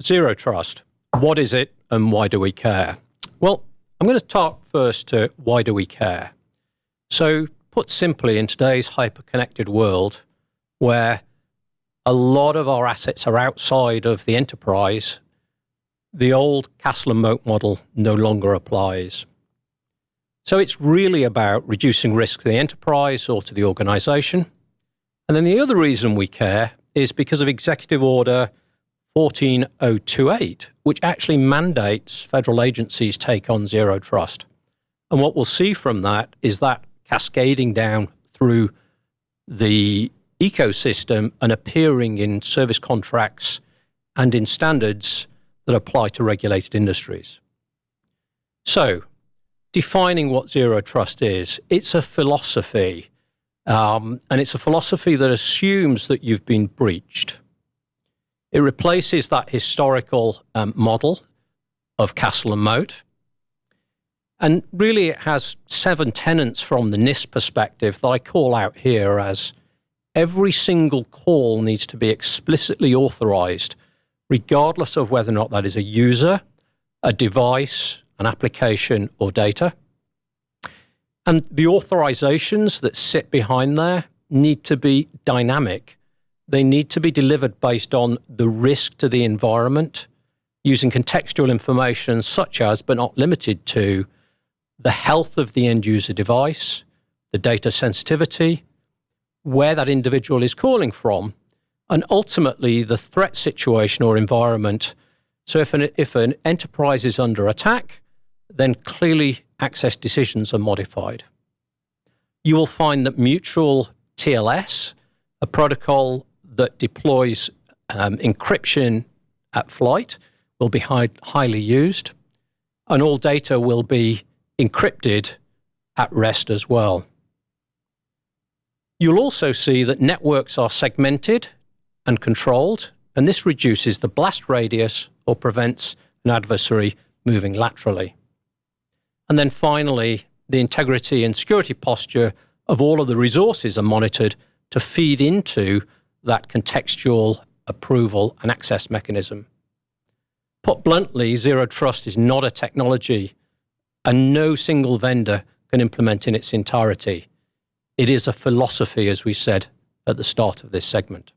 Zero trust. What is it and why do we care? Well, I'm going to talk first to why do we care. So, put simply, in today's hyper-connected world, where a lot of our assets are outside of the enterprise, the old castle and moat model no longer applies. So it's really about reducing risk to the enterprise or to the organization. And then the other reason we care is because of Executive Order 14028, which actually mandates federal agencies take on zero trust. And what we'll see from that is that cascading down through the ecosystem and appearing in service contracts and in standards that apply to regulated industries. So, defining what zero trust is, it's a philosophy, and it's a philosophy that assumes that you've been breached. It replaces that historical model of castle and moat. And really it has 7 tenets from the NIST perspective that I call out here as every single call needs to be explicitly authorized, regardless of whether or not that is a user, a device, an application, or data. And the authorizations that sit behind there need to be dynamic. They need to be delivered based on the risk to the environment, using contextual information such as, but not limited to, the health of the end user device, the data sensitivity, where that individual is calling from, and ultimately the threat situation or environment. So if an enterprise is under attack, then clearly access decisions are modified. You will find that mutual TLS, a protocol that deploys encryption at flight, will be highly used, and all data will be encrypted at rest as well. You'll also see that networks are segmented and controlled, and this reduces the blast radius or prevents an adversary moving laterally. And then finally, the integrity and security posture of all of the resources are monitored to feed into that contextual approval and access mechanism. Put bluntly, zero trust is not a technology, and no single vendor can implement in its entirety. It is a philosophy, as we said at the start of this segment.